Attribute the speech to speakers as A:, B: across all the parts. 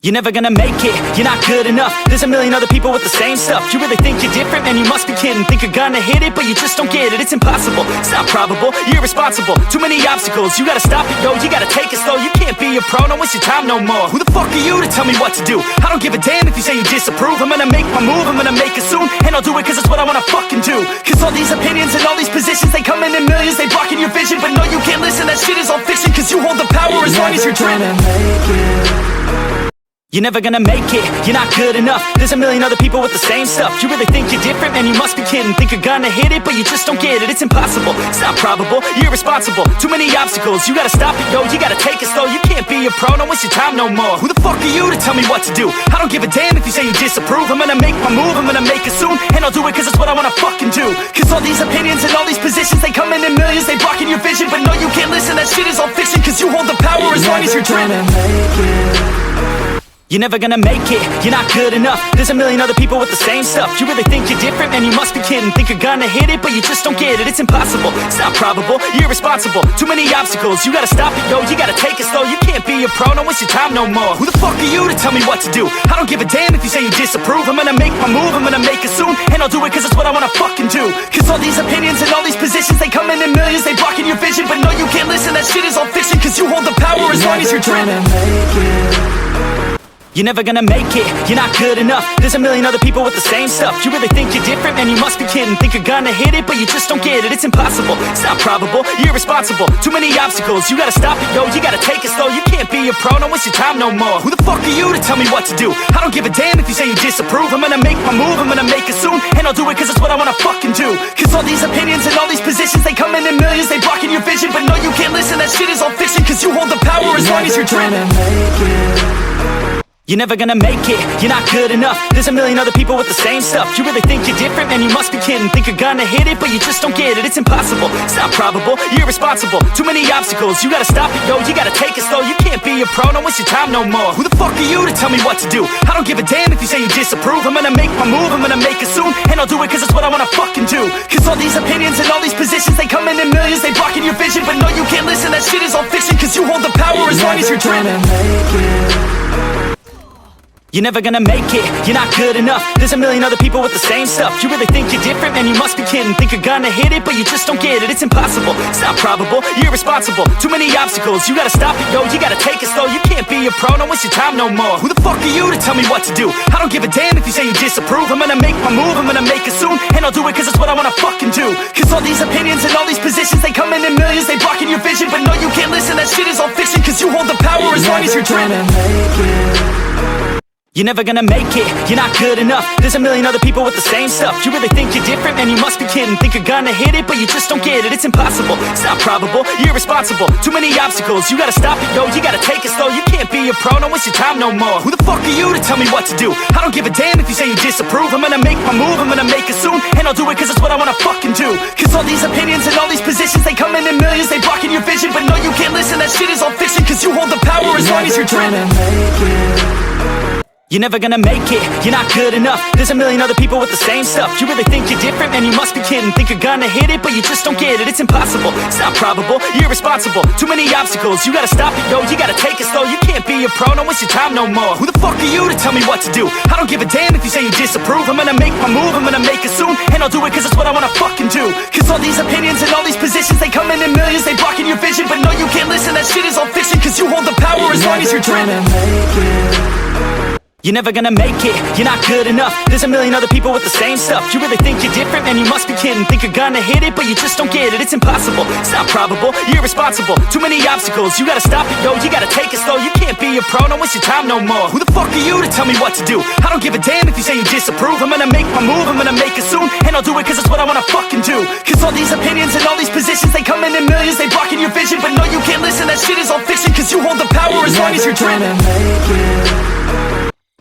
A: You're never gonna make it, you're not good enough. There's a million other people with the same stuff. You really think you're different? Man, you must be kidding. Think you're gonna hit it, but you just don't get it. It's impossible, it's not probable, you're irresponsible. Too many obstacles, you gotta stop it, yo. You gotta take it slow, you can't be a pro. Don't waste your time no more. Who the fuck are you to tell me what to do? I don't give a damn if you say you disapprove. I'm gonna make my move, I'm gonna make it soon. And I'll do it cause it's what I wanna fucking do. Cause all these opinions and all these positions, they come in millions, they blocking your vision. But no, you can't listen, that shit is all fiction. Cause you hold the power as long as you're dreaming. You're never gonna make it, you're not good enough. There's a million other people with the same stuff. You really think you're different? Man, you must be kidding. Think you're gonna hit it, but you just don't get it. It's impossible, it's not probable, you're irresponsible. Too many obstacles, you gotta stop it, yo. You gotta take it slow, you can't be a pro. Don't waste your time no more. Who the fuck are you to tell me what to do? I don't give a damn if you say you disapprove. I'm gonna make my move, I'm gonna make it soon. And I'll do it cause it's what I wanna fucking do. Cause all these opinions and all these positions, they come in millions, they blocking your vision. But no, you can't listen, that shit is all fiction. Cause you hold the power as long as you're dreaming. You're never gonna make it, you're not good enough. There's a million other people with the same stuff. You really think you're different? Man, you must be kidding. Think you're gonna hit it, but you just don't get it. It's impossible, it's not probable, you're irresponsible. Too many obstacles, you gotta stop it, yo. You gotta take it slow, you can't be a pro. Don't waste your time no more. Who the fuck are you to tell me what to do? I don't give a damn if you say you disapprove. I'm gonna make my move, I'm gonna make it soon. And I'll do it cause it's what I wanna fucking do. Cause all these opinions and all these positions, they come in millions, they blocking your vision. But no, you can't listen, that shit is all fiction. Cause you hold the power as long as you're dreaming. You're never gonna make it, you're not good enough. There's a million other people with the same stuff. You really think you're different? Man, you must be kidding. Think you're gonna hit it, but you just don't get it. It's impossible, it's not probable, you're irresponsible. Too many obstacles, you gotta stop it, yo. You gotta take it slow, you can't be a pro. Don't waste your time no more. Who the fuck are you to tell me what to do? I don't give a damn if you say you disapprove. I'm gonna make my move, I'm gonna make it soon. And I'll do it cause it's what I wanna fucking do. Cause all these opinions and all these positions, they come in millions, they blocking your vision. But no, you can't listen, that shit is all fiction. Cause you hold the power as long as you're dreaming. You're never gonna make it, you're not good enough. There's a million other people with the same stuff. You really think you're different? Man, you must be kidding. Think you're gonna hit it, but you just don't get it. It's impossible, it's not probable, you're irresponsible. Too many obstacles, you gotta stop it, yo. You gotta take it slow, you can't be a pro. Don't waste your time no more. Who the fuck are you to tell me what to do? I don't give a damn if you say you disapprove. I'm gonna make my move, I'm gonna make it soon. And I'll do it cause it's what I wanna fucking do. Cause all these opinions and all these positions, they come in millions, they blocking your vision. But no, you can't listen, that shit is all fiction. Cause you hold the power as long as you're dreaming. You're never gonna make it, you're not good enough. There's a million other people with the same stuff. You really think you're different? Man, you must be kidding. Think you're gonna hit it, but you just don't get it. It's impossible, it's not probable, you're irresponsible. Too many obstacles, you gotta stop it, yo. You gotta take it slow, you can't be a pro. Don't waste your time no more. Who the fuck are you to tell me what to do? I don't give a damn if you say you disapprove. I'm gonna make my move, I'm gonna make it soon. And I'll do it cause it's what I wanna fucking do. Cause all these opinions and all these positions, they come in millions, they blocking your vision. But no, you can't listen, that shit is all fiction. Cause you hold the power as long as you're dreaming. You're never gonna make it, you're not good enough. There's a million other people with the same stuff. You really think you're different? Man, you must be kidding. Think you're gonna hit it, but you just don't get it. It's impossible, it's not probable, you're irresponsible. Too many obstacles, you gotta stop it, yo. You gotta take it slow, you can't be a pro. Don't waste your time no more. Who the fuck are you to tell me what to do? I don't give a damn if you say you disapprove. I'm gonna make my move, I'm gonna make it soon. And I'll do it cause it's what I wanna fucking do. Cause all these opinions and all these positions, they come in millions, they blocking your vision. But no, you can't listen, that shit is all fiction. Cause you hold the power as long as you're dreaming. You're never gonna make it, you're not good enough. There's a million other people with the same stuff. You really think you're different? Man, you must be kidding. Think you're gonna hit it, but you just don't get it. It's impossible, it's not probable, you're irresponsible. Too many obstacles, you gotta stop it, yo. You gotta take it slow, you can't be a pro. Don't waste your time no more. Who the fuck are you to tell me what to do? I don't give a damn if you say you disapprove. I'm gonna make my move, I'm gonna make it soon. And I'll do it cause it's what I wanna fucking do. Cause all these opinions and all these positions, they come in millions, they blocking your vision. But no, you can't listen, that shit is all fiction. Cause you hold the power as long as you're dreaming. You're never gonna make it, you're not good enough. There's a million other people with the same stuff. You really think you're different? Man, you must be kidding. Think you're gonna hit it, but you just don't get it. It's impossible, it's not probable, you're irresponsible. Too many obstacles, you gotta stop it, yo. You gotta take it slow, you can't be a pro. Don't waste your time no more. Who the fuck are you to tell me what to do? I don't give a damn if you say you disapprove. I'm gonna make my move, I'm gonna make it soon. And I'll do it cause it's what I wanna fucking do. Cause all these opinions and all these positions, they come in millions, they blocking your vision. But no, you can't listen, that shit is all fiction. Cause you hold the power as long as you're dreaming.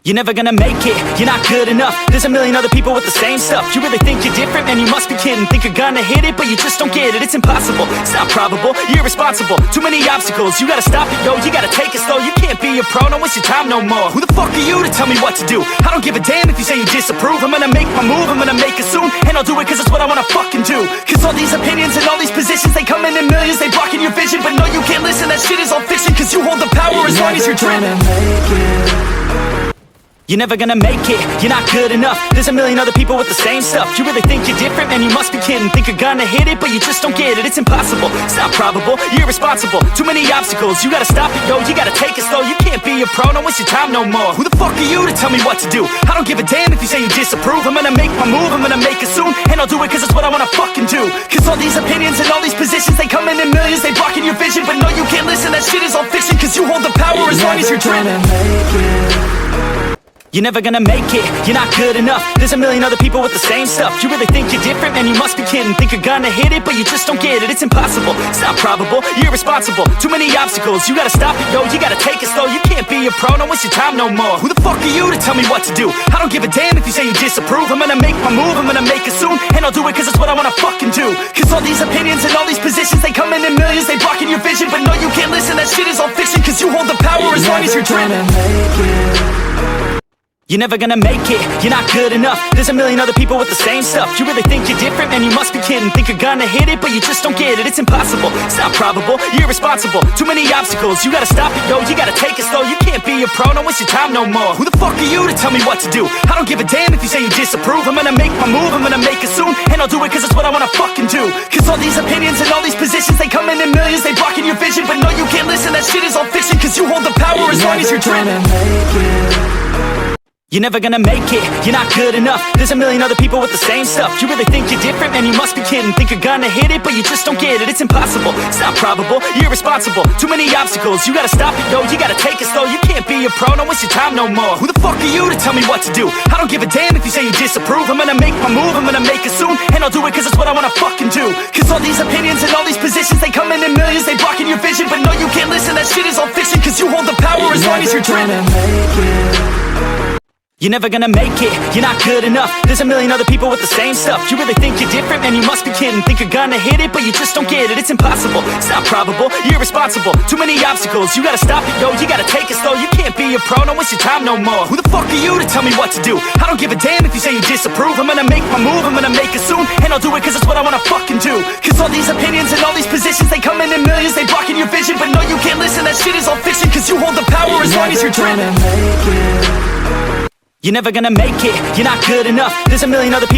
A: You're never gonna make it, you're not good enough. There's a million other people with the same stuff. You really think you're different? Man, you must be kidding. Think you're gonna hit it, but you just don't get it. It's impossible, it's not probable, you're irresponsible. Too many obstacles, you gotta stop it, yo. You gotta take it slow, you can't be a pro. Don't waste your time no more. Who the fuck are you to tell me what to do? I don't give a damn if you say you disapprove. I'm gonna make my move, I'm gonna make it soon. And I'll do it cause it's what I wanna fucking do. Cause all these opinions and all these positions, they come in millions, they blocking your vision. But no, you can't listen, that shit is all fiction. Cause you hold the power as long as you're dreaming. You're never gonna make it, you're not good enough. There's a million other people with the same stuff. You really think you're different? Man, you must be kidding. Think you're gonna hit it, but you just don't get it. It's impossible, it's not probable, you're irresponsible. Too many obstacles, you gotta stop it, yo. You gotta take it slow, you can't be a pro. Don't waste your time no more. Who the fuck are you to tell me what to do? I don't give a damn if you say you disapprove. I'm gonna make my move, I'm gonna make it soon. And I'll do it cause it's what I wanna fucking do. Cause all these opinions and all these positions, they come in millions. They blocking your vision, but no, you can't listen. That shit is all fiction. Cause you hold the power as long as you're dreaming. You're never gonna make it, you're not good enough. There's a million other people with the same stuff. You really think you're different? Man, you must be kidding. Think you're gonna hit it, but you just don't get it. It's impossible, it's not probable, you're irresponsible. Too many obstacles, you gotta stop it, yo. You gotta take it slow, you can't be a pro. Don't waste your time no more. Who the fuck are you to tell me what to do? I don't give a damn if you say you disapprove. I'm gonna make my move, I'm gonna make it soon. And I'll do it cause it's what I wanna fucking do. Cause all these opinions and all these positions, they come in millions. They blocking your vision, but no, you can't listen. That shit is all fiction. Cause you hold the power as long as you're dreaming. You're never gonna make it, you're not good enough. There's a million other people with the same stuff. You really think you're different? Man, you must be kidding. Think you're gonna hit it, but you just don't get it. It's impossible, it's not probable, you're irresponsible. Too many obstacles, you gotta stop it, yo. You gotta take it slow, you can't be a pro. Don't waste your time no more. Who the fuck are you to tell me what to do? I don't give a damn if you say you disapprove. I'm gonna make my move, I'm gonna make it soon. And I'll do it cause it's what I wanna fucking do. Cause all these opinions and all these positions, they come in millions. They blocking your vision, but no, you can't listen. That shit is all fiction. Cause you hold the power as long as you're dreaming. You're never gonna make it, you're not good enough. There's a million other people with the same stuff. You really think you're different? Man, you must be kidding. Think you're gonna hit it, but you just don't get it. It's impossible, it's not probable, you're irresponsible. Too many obstacles, you gotta stop it, yo. You gotta take it slow, you can't be a pro. Don't waste your time no more. Who the fuck are you to tell me what to do? I don't give a damn if you say you disapprove. I'm gonna make my move, I'm gonna make it soon. And I'll do it cause it's what I wanna fucking do. Cause all these opinions and all these positions, they come in millions. They blocking your vision, but no, you can't listen. That shit is all fiction. Cause you hold the power as long as you're dreaming. You're never gonna make it, you're not good enough. There's a million other people with the same stuff. You really think you're different? Man, you must be kidding. Think you're gonna hit it, but you just don't get it. It's impossible, it's not probable, you're irresponsible. Too many obstacles, you gotta stop it, yo. You gotta take it slow, you can't be a pro. Don't waste your time no more. Who the fuck are you to tell me what to do? I don't give a damn if you say you disapprove. I'm gonna make my move, I'm gonna make it soon. And I'll do it cause it's what I wanna fucking do. Cause all these opinions and all these positions, they come in millions. They blocking your vision, but no, you can't listen. That shit is all fiction. Cause you hold the power as long as you're dreaming. You're never gonna make it, you're not good enough. There's a million other people